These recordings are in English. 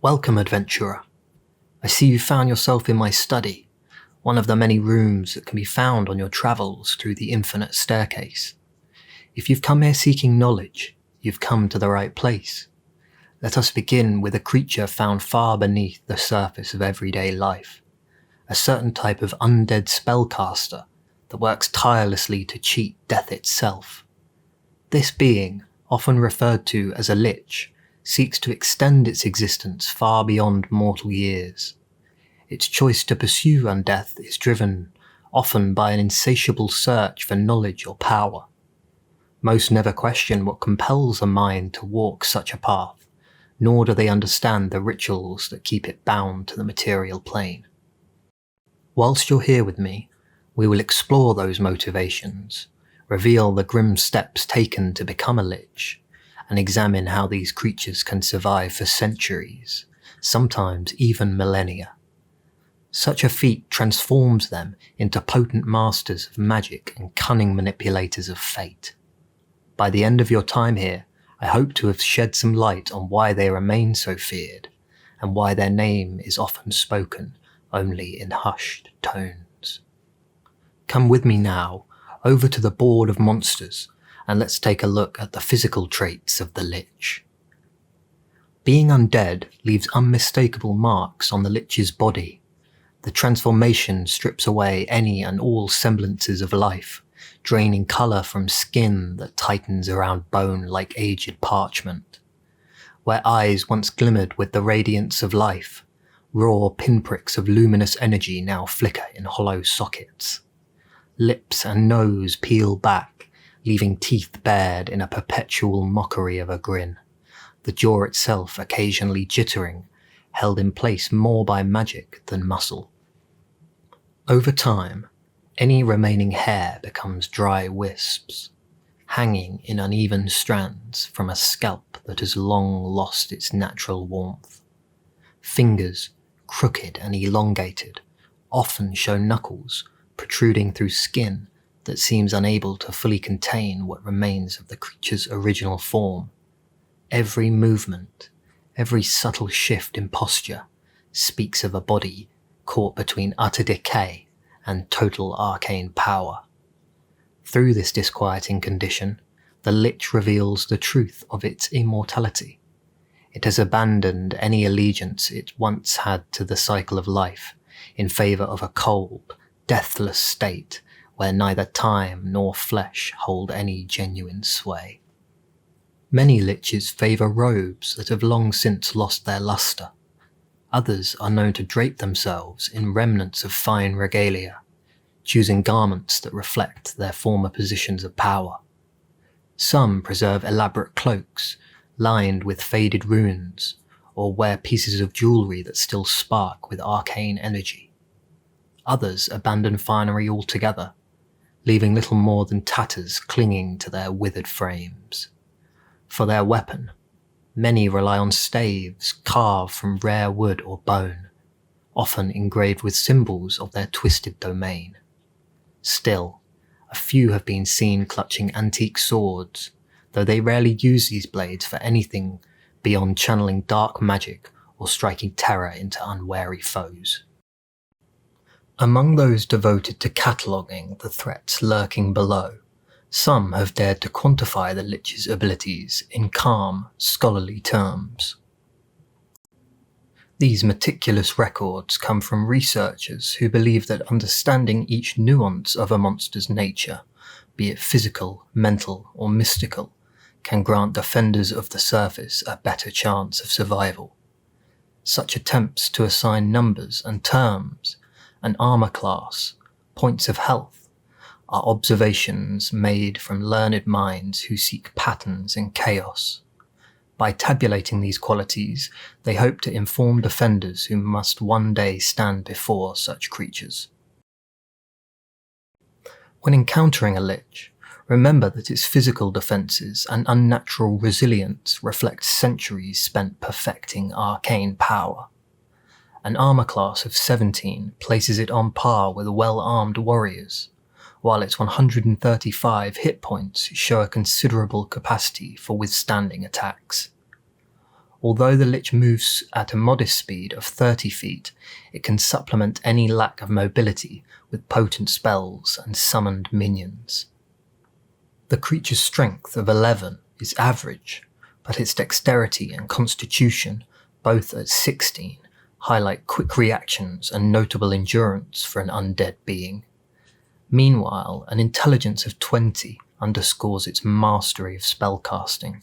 Welcome, adventurer. I see you found yourself in my study, one of the many rooms that can be found on your travels through the infinite staircase. If you've come here seeking knowledge, you've come to the right place. Let us begin with a creature found far beneath the surface of everyday life, a certain type of undead spellcaster that works tirelessly to cheat death itself. This being, often referred to as a lich, seeks to extend its existence far beyond mortal years. Its choice to pursue undeath is driven often by an insatiable search for knowledge or power. Most never question what compels a mind to walk such a path, nor do they understand the rituals that keep it bound to the material plane. Whilst you're here with me, we will explore those motivations, reveal the grim steps taken to become a lich, and examine how these creatures can survive for centuries, sometimes even millennia. Such a feat transforms them into potent masters of magic and cunning manipulators of fate. By the end of your time here, I hope to have shed some light on why they remain so feared, and why their name is often spoken only in hushed tones. Come with me now, over to the board of monsters, and let's take a look at the physical traits of the Lich. Being undead leaves unmistakable marks on the Lich's body. The transformation strips away any and all semblances of life, draining colour from skin that tightens around bone like aged parchment. Where eyes once glimmered with the radiance of life, raw pinpricks of luminous energy now flicker in hollow sockets. Lips and nose peel back, leaving teeth bared in a perpetual mockery of a grin, the jaw itself occasionally jittering, held in place more by magic than muscle. Over time, any remaining hair becomes dry wisps, hanging in uneven strands from a scalp that has long lost its natural warmth. Fingers, crooked and elongated, often show knuckles protruding through skin that seems unable to fully contain what remains of the creature's original form. Every movement, every subtle shift in posture, speaks of a body caught between utter decay and total arcane power. Through this disquieting condition, the Lich reveals the truth of its immortality. It has abandoned any allegiance it once had to the cycle of life in favour of a cold, deathless state where neither time nor flesh hold any genuine sway. Many liches favour robes that have long since lost their lustre. Others are known to drape themselves in remnants of fine regalia, choosing garments that reflect their former positions of power. Some preserve elaborate cloaks, lined with faded runes, or wear pieces of jewellery that still spark with arcane energy. Others abandon finery altogether, leaving little more than tatters clinging to their withered frames. For their weapon, many rely on staves carved from rare wood or bone, often engraved with symbols of their twisted domain. Still, a few have been seen clutching antique swords, though they rarely use these blades for anything beyond channeling dark magic or striking terror into unwary foes. Among those devoted to cataloguing the threats lurking below, some have dared to quantify the Lich's abilities in calm, scholarly terms. These meticulous records come from researchers who believe that understanding each nuance of a monster's nature, be it physical, mental, or mystical, can grant defenders of the surface a better chance of survival. Such attempts to assign numbers and terms, an armour class, points of health, are observations made from learned minds who seek patterns in chaos. By tabulating these qualities, they hope to inform defenders who must one day stand before such creatures. When encountering a Lich, remember that its physical defences and unnatural resilience reflect centuries spent perfecting arcane power. An armour class of 17 places it on par with well-armed warriors, while its 135 hit points show a considerable capacity for withstanding attacks. Although the Lich moves at a modest speed of 30 feet, it can supplement any lack of mobility with potent spells and summoned minions. The creature's strength of 11 is average, but its dexterity and constitution, both at 16, highlight quick reactions and notable endurance for an undead being. Meanwhile, an intelligence of 20 underscores its mastery of spellcasting.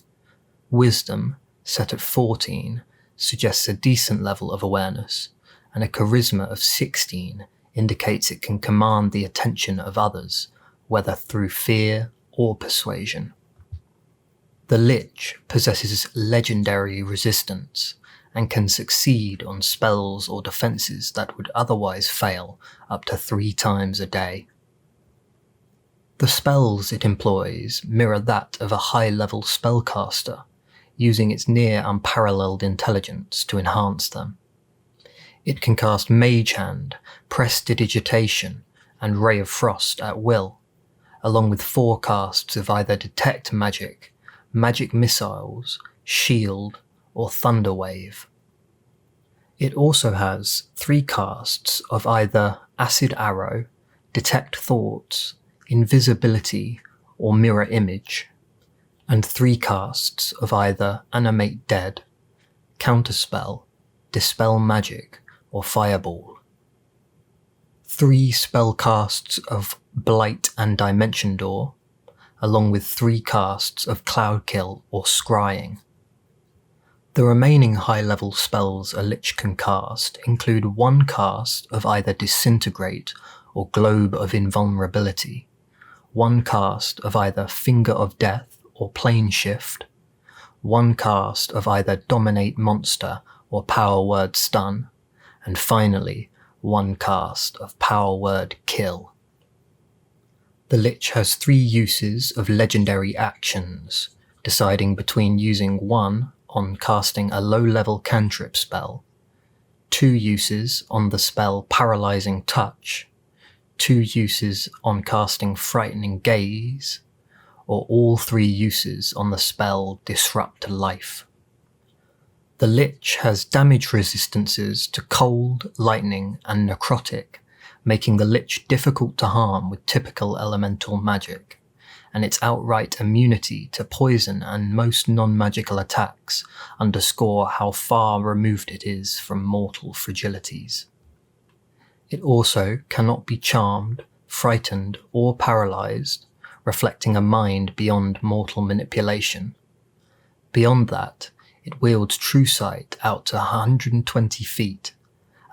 Wisdom, set at 14, suggests a decent level of awareness, and a charisma of 16 indicates it can command the attention of others, whether through fear or persuasion. The Lich possesses legendary resistance and can succeed on spells or defences that would otherwise fail up to 3 times a day. The spells it employs mirror that of a high-level spellcaster, using its near unparalleled intelligence to enhance them. It can cast Mage Hand, Prestidigitation, and Ray of Frost at will, along with 4 casts of either Detect Magic, Magic Missiles, Shield, or Thunder Wave. It also has 3 casts of either Acid Arrow, Detect Thoughts, Invisibility, or Mirror Image, and 3 casts of either Animate Dead, Counterspell, Dispel Magic, or Fireball. 3 spell casts of Blight and Dimension Door, along with 3 casts of Cloudkill or Scrying. The remaining high-level spells a Lich can cast include 1 cast of either Disintegrate or Globe of Invulnerability, 1 cast of either Finger of Death or Plane Shift, 1 cast of either Dominate Monster or Power Word Stun, and finally 1 cast of Power Word Kill. The Lich has 3 uses of legendary actions, deciding between using 1 on casting a low-level cantrip spell, 2 uses on the spell Paralysing Touch, 2 uses on casting Frightening Gaze, or all 3 uses on the spell Disrupt Life. The Lich has damage resistances to cold, lightning, and necrotic, making the Lich difficult to harm with typical elemental magic, and its outright immunity to poison and most non-magical attacks underscore how far removed it is from mortal fragilities. It also cannot be charmed, frightened, or paralysed, reflecting a mind beyond mortal manipulation. Beyond that, it wields True Sight out to 120 feet,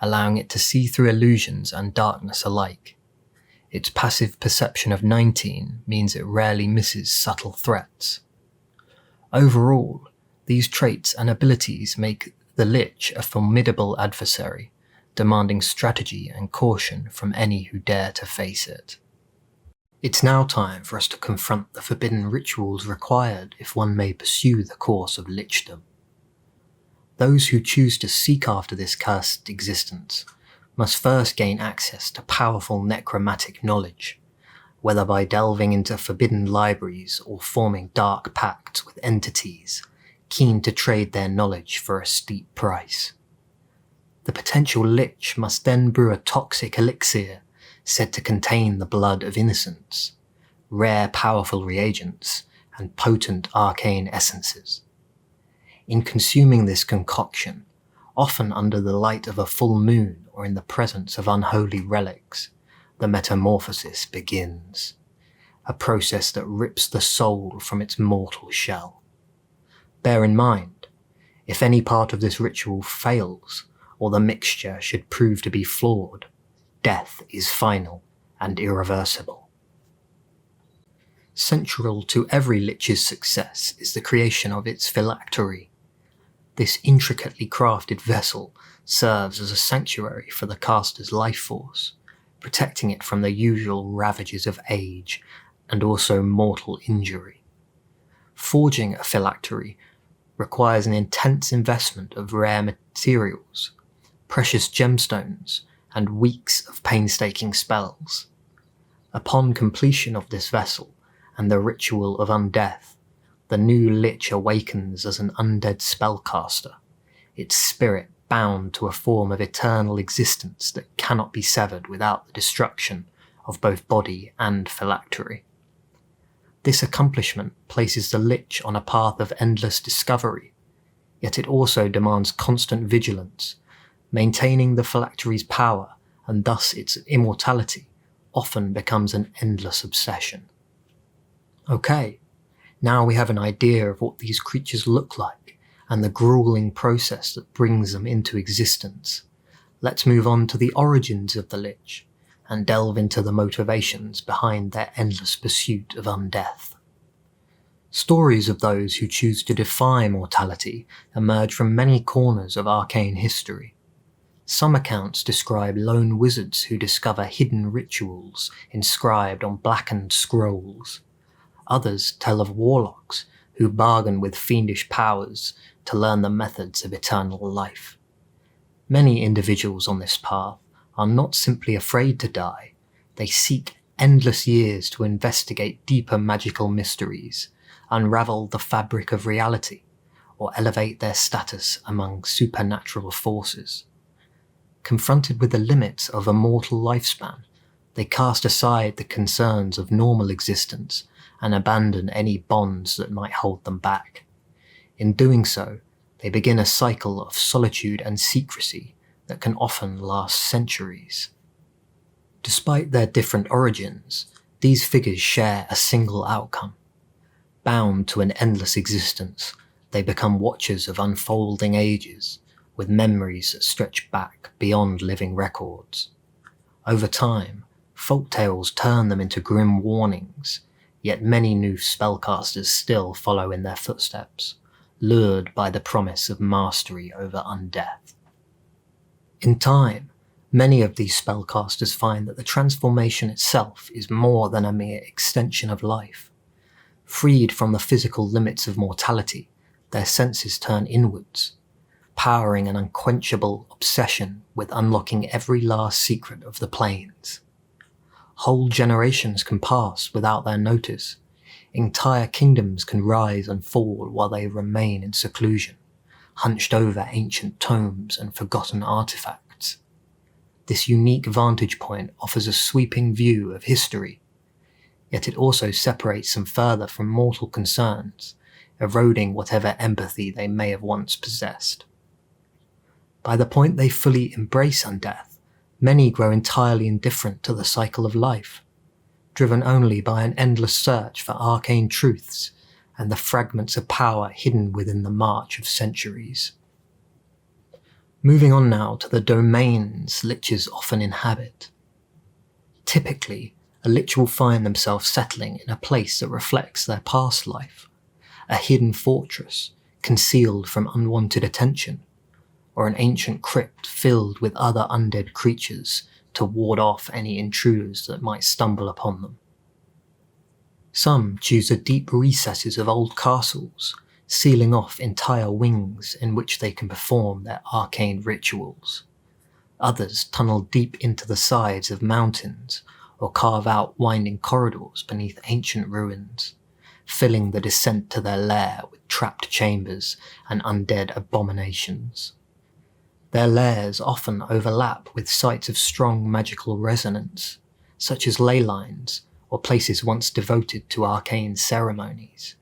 allowing it to see through illusions and darkness alike. Its passive perception of 19 means it rarely misses subtle threats. Overall, these traits and abilities make the Lich a formidable adversary, demanding strategy and caution from any who dare to face it. It's now time for us to confront the forbidden rituals required if one may pursue the course of lichdom. Those who choose to seek after this cursed existence must first gain access to powerful necromantic knowledge, whether by delving into forbidden libraries or forming dark pacts with entities keen to trade their knowledge for a steep price. The potential Lich must then brew a toxic elixir said to contain the blood of innocents, rare powerful reagents, and potent arcane essences. In consuming this concoction, often under the light of a full moon or in the presence of unholy relics, the metamorphosis begins, a process that rips the soul from its mortal shell. Bear in mind, if any part of this ritual fails, or the mixture should prove to be flawed, death is final and irreversible. Central to every Lich's success is the creation of its phylactery. This intricately crafted vessel serves as a sanctuary for the caster's life force, protecting it from the usual ravages of age and also mortal injury. Forging a phylactery requires an intense investment of rare materials, precious gemstones, and weeks of painstaking spells. Upon completion of this vessel and the ritual of undeath, the new Lich awakens as an undead spellcaster, its spirit bound to a form of eternal existence that cannot be severed without the destruction of both body and phylactery. This accomplishment places the Lich on a path of endless discovery, yet it also demands constant vigilance, maintaining the phylactery's power and thus its immortality often becomes an endless obsession. Okay, now we have an idea of what these creatures look like and the grueling process that brings them into existence. Let's move on to the origins of the Lich and delve into the motivations behind their endless pursuit of undeath. Stories of those who choose to defy mortality emerge from many corners of arcane history. Some accounts describe lone wizards who discover hidden rituals inscribed on blackened scrolls. Others tell of warlocks who bargain with fiendish powers to learn the methods of eternal life. Many individuals on this path are not simply afraid to die, they seek endless years to investigate deeper magical mysteries, unravel the fabric of reality, or elevate their status among supernatural forces. Confronted with the limits of a mortal lifespan, they cast aside the concerns of normal existence and abandon any bonds that might hold them back. In doing so, they begin a cycle of solitude and secrecy that can often last centuries. Despite their different origins, these figures share a single outcome. Bound to an endless existence, they become watchers of unfolding ages, with memories that stretch back beyond living records. Over time, folktales turn them into grim warnings, yet many new spellcasters still follow in their footsteps, lured by the promise of mastery over undeath. In time, many of these spellcasters find that the transformation itself is more than a mere extension of life. Freed from the physical limits of mortality, their senses turn inwards, powering an unquenchable obsession with unlocking every last secret of the planes. Whole generations can pass without their notice. Entire kingdoms can rise and fall while they remain in seclusion, hunched over ancient tomes and forgotten artifacts. This unique vantage point offers a sweeping view of history, yet it also separates them further from mortal concerns, eroding whatever empathy they may have once possessed. By the point they fully embrace undeath, many grow entirely indifferent to the cycle of life, driven only by an endless search for arcane truths and the fragments of power hidden within the march of centuries. Moving on now to the domains liches often inhabit. Typically, a lich will find themselves settling in a place that reflects their past life, a hidden fortress concealed from unwanted attention, or an ancient crypt filled with other undead creatures to ward off any intruders that might stumble upon them. Some choose the deep recesses of old castles, sealing off entire wings in which they can perform their arcane rituals. Others tunnel deep into the sides of mountains or carve out winding corridors beneath ancient ruins, filling the descent to their lair with trapped chambers and undead abominations. Their lairs often overlap with sites of strong magical resonance, such as ley lines or places once devoted to arcane ceremonies.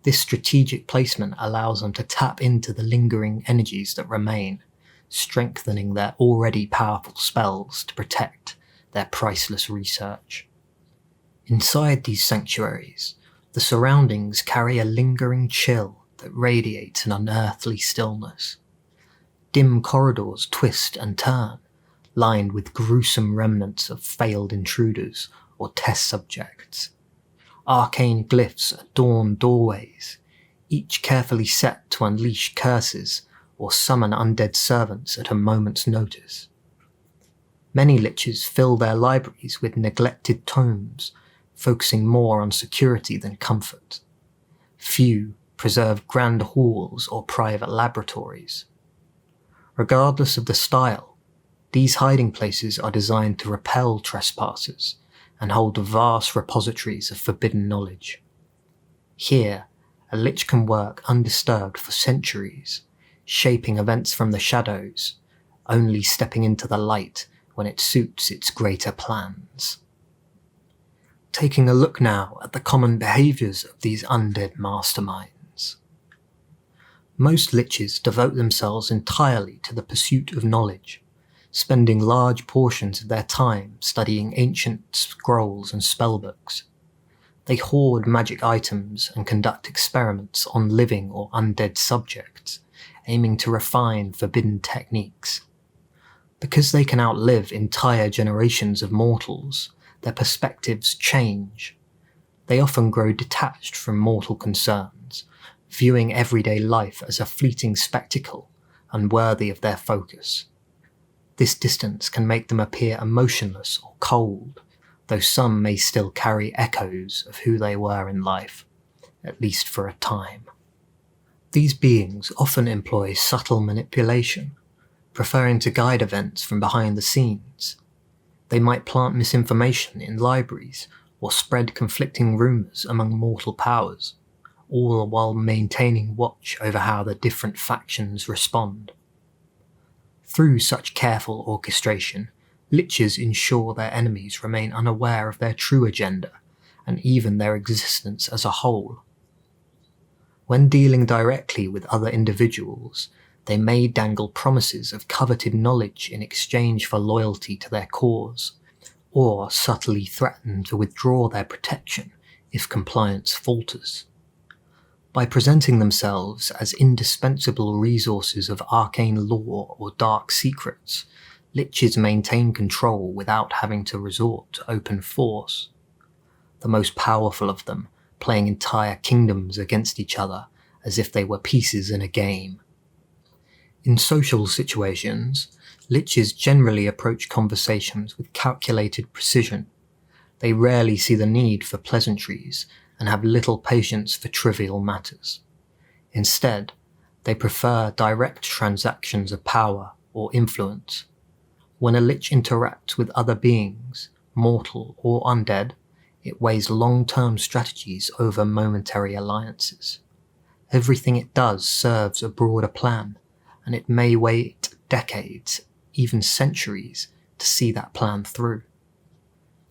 This strategic placement allows them to tap into the lingering energies that remain, strengthening their already powerful spells to protect their priceless research. Inside these sanctuaries, the surroundings carry a lingering chill that radiates an unearthly stillness. Dim corridors twist and turn, lined with gruesome remnants of failed intruders or test subjects. Arcane glyphs adorn doorways, each carefully set to unleash curses or summon undead servants at a moment's notice. Many liches fill their libraries with neglected tomes, focusing more on security than comfort. Few preserve grand halls or private laboratories. Regardless of the style, these hiding places are designed to repel trespassers and hold vast repositories of forbidden knowledge. Here, a Lich can work undisturbed for centuries, shaping events from the shadows, only stepping into the light when it suits its greater plans. Taking a look now at the common behaviours of these undead masterminds. Most Liches devote themselves entirely to the pursuit of knowledge, spending large portions of their time studying ancient scrolls and spellbooks. They hoard magic items and conduct experiments on living or undead subjects, aiming to refine forbidden techniques. Because they can outlive entire generations of mortals, their perspectives change. They often grow detached from mortal concerns, viewing everyday life as a fleeting spectacle, unworthy of their focus. This distance can make them appear emotionless or cold, though some may still carry echoes of who they were in life, at least for a time. These beings often employ subtle manipulation, preferring to guide events from behind the scenes. They might plant misinformation in libraries or spread conflicting rumours among mortal powers, all while maintaining watch over how the different factions respond. Through such careful orchestration, Liches ensure their enemies remain unaware of their true agenda, and even their existence as a whole. When dealing directly with other individuals, they may dangle promises of coveted knowledge in exchange for loyalty to their cause, or subtly threaten to withdraw their protection if compliance falters. By presenting themselves as indispensable resources of arcane lore or dark secrets, Liches maintain control without having to resort to open force. The most powerful of them playing entire kingdoms against each other as if they were pieces in a game. In social situations, Liches generally approach conversations with calculated precision. They rarely see the need for pleasantries and have little patience for trivial matters. Instead, they prefer direct transactions of power or influence. When a Lich interacts with other beings, mortal or undead, it weighs long-term strategies over momentary alliances. Everything it does serves a broader plan, and it may wait decades, even centuries, to see that plan through.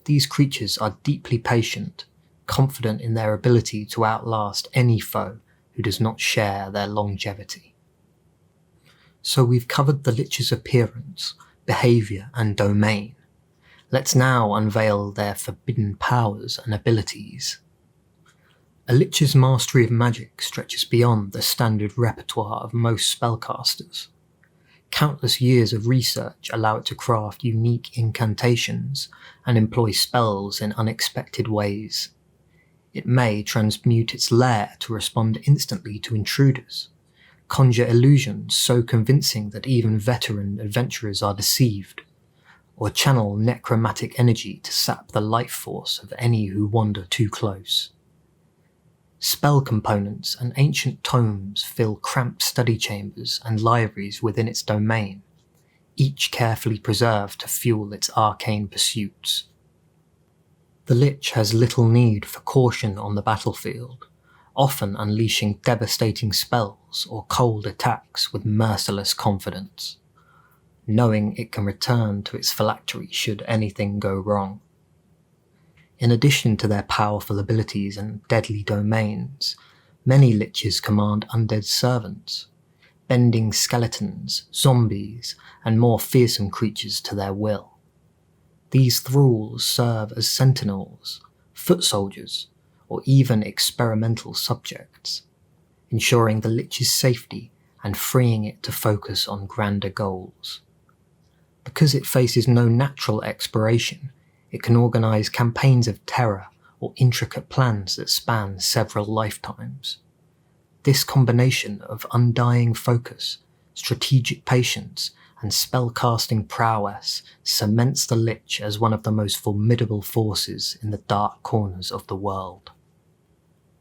These creatures are deeply patient, confident in their ability to outlast any foe who does not share their longevity. So we've covered the Lich's appearance, behaviour and domain. Let's now unveil their forbidden powers and abilities. A Lich's mastery of magic stretches beyond the standard repertoire of most spellcasters. Countless years of research allow it to craft unique incantations and employ spells in unexpected ways. It may transmute its lair to respond instantly to intruders, conjure illusions so convincing that even veteran adventurers are deceived, or channel necromantic energy to sap the life force of any who wander too close. Spell components and ancient tomes fill cramped study chambers and libraries within its domain, each carefully preserved to fuel its arcane pursuits. The Lich has little need for caution on the battlefield, often unleashing devastating spells or cold attacks with merciless confidence, knowing it can return to its phylactery should anything go wrong. In addition to their powerful abilities and deadly domains, many Liches command undead servants, bending skeletons, zombies, and more fearsome creatures to their will. These thralls serve as sentinels, foot soldiers, or even experimental subjects, ensuring the Lich's safety and freeing it to focus on grander goals. Because it faces no natural expiration, it can organise campaigns of terror or intricate plans that span several lifetimes. This combination of undying focus, strategic patience, and spellcasting prowess cements the Lich as one of the most formidable forces in the dark corners of the world.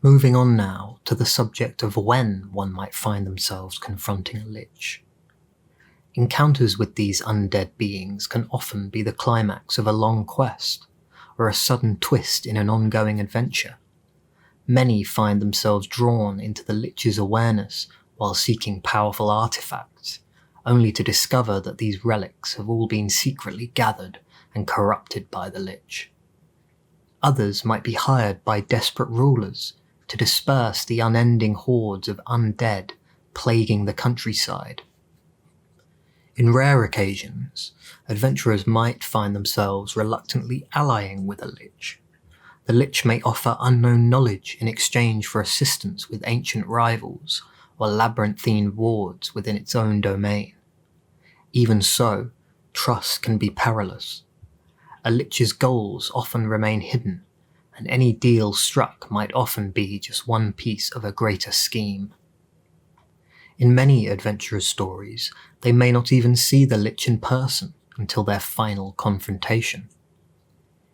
Moving on now to the subject of when one might find themselves confronting a Lich. Encounters with these undead beings can often be the climax of a long quest, or a sudden twist in an ongoing adventure. Many find themselves drawn into the Lich's awareness while seeking powerful artifacts, only to discover that these relics have all been secretly gathered and corrupted by the Lich. Others might be hired by desperate rulers to disperse the unending hordes of undead plaguing the countryside. In rare occasions, adventurers might find themselves reluctantly allying with a Lich. The Lich may offer unknown knowledge in exchange for assistance with ancient rivals or labyrinthine wards within its own domain. Even so, trust can be perilous. A Lich's goals often remain hidden, and any deal struck might often be just one piece of a greater scheme. In many adventurers' stories, they may not even see the Lich in person until their final confrontation.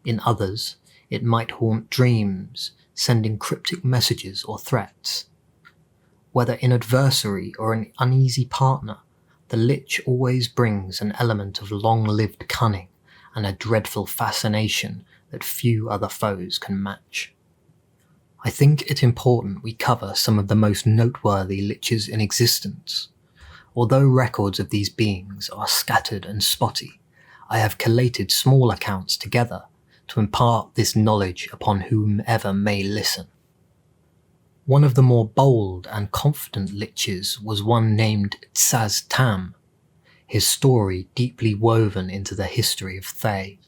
In others, it might haunt dreams, sending cryptic messages or threats. Whether an adversary or an uneasy partner, the Lich always brings an element of long-lived cunning and a dreadful fascination that few other foes can match. I think it important we cover some of the most noteworthy Liches in existence. Although records of these beings are scattered and spotty, I have collated small accounts together to impart this knowledge upon whomever may listen. One of the more bold and confident Liches was one named Tsaz Tam, his story deeply woven into the history of Thay,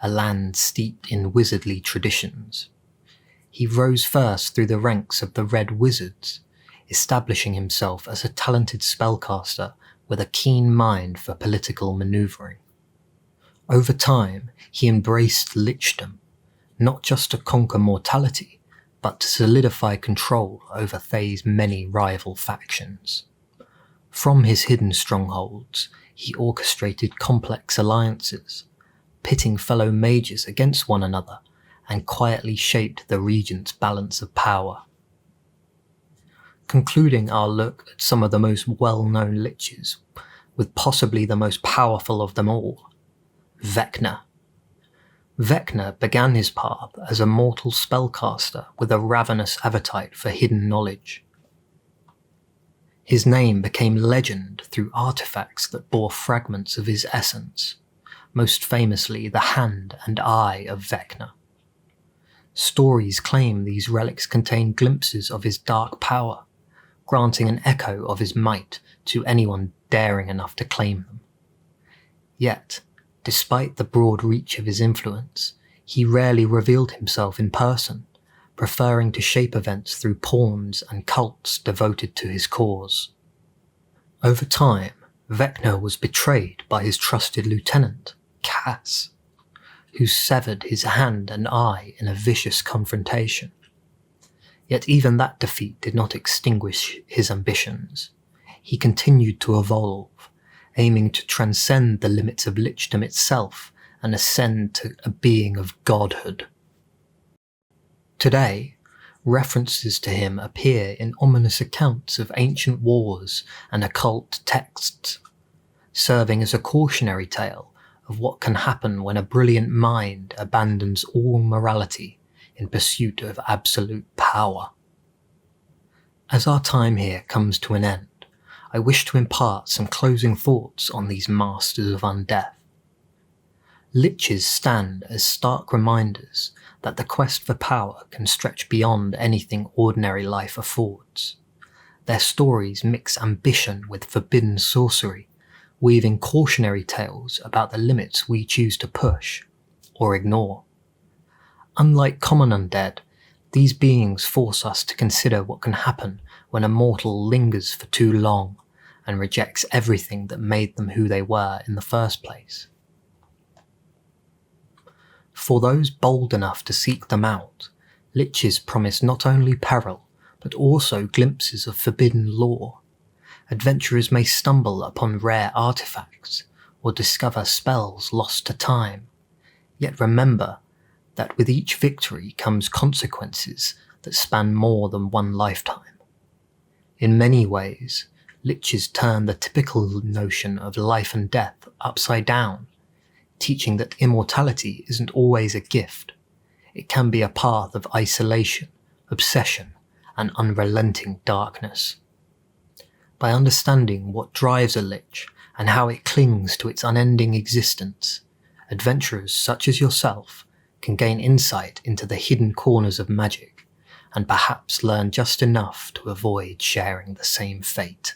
a land steeped in wizardly traditions. He rose first through the ranks of the Red Wizards, establishing himself as a talented spellcaster with a keen mind for political maneuvering. Over time, he embraced lichdom, not just to conquer mortality, but to solidify control over Thay's many rival factions. From his hidden strongholds, he orchestrated complex alliances, pitting fellow mages against one another, and quietly shaped the region's balance of power. Concluding our look at some of the most well-known Liches, with possibly the most powerful of them all, Vecna. Vecna began his path as a mortal spellcaster with a ravenous appetite for hidden knowledge. His name became legend through artifacts that bore fragments of his essence, most famously the hand and eye of Vecna. Stories claim these relics contain glimpses of his dark power, granting an echo of his might to anyone daring enough to claim them. Yet, despite the broad reach of his influence, he rarely revealed himself in person, preferring to shape events through pawns and cults devoted to his cause. Over time, Vecna was betrayed by his trusted lieutenant, Cass, who severed his hand and eye in a vicious confrontation. Yet even that defeat did not extinguish his ambitions. He continued to evolve, aiming to transcend the limits of lichdom itself and ascend to a being of godhood. Today, references to him appear in ominous accounts of ancient wars and occult texts, serving as a cautionary tale of what can happen when a brilliant mind abandons all morality in pursuit of absolute power. As our time here comes to an end, I wish to impart some closing thoughts on these masters of undeath. Liches stand as stark reminders that the quest for power can stretch beyond anything ordinary life affords. Their stories mix ambition with forbidden sorcery, weaving cautionary tales about the limits we choose to push or ignore. Unlike common undead, these beings force us to consider what can happen when a mortal lingers for too long and rejects everything that made them who they were in the first place. For those bold enough to seek them out, Liches promise not only peril, but also glimpses of forbidden lore. Adventurers may stumble upon rare artifacts, or discover spells lost to time. Yet remember that with each victory comes consequences that span more than one lifetime. In many ways, Liches turn the typical notion of life and death upside down, teaching that immortality isn't always a gift. It can be a path of isolation, obsession, and unrelenting darkness. By understanding what drives a Lich and how it clings to its unending existence, adventurers such as yourself can gain insight into the hidden corners of magic and perhaps learn just enough to avoid sharing the same fate.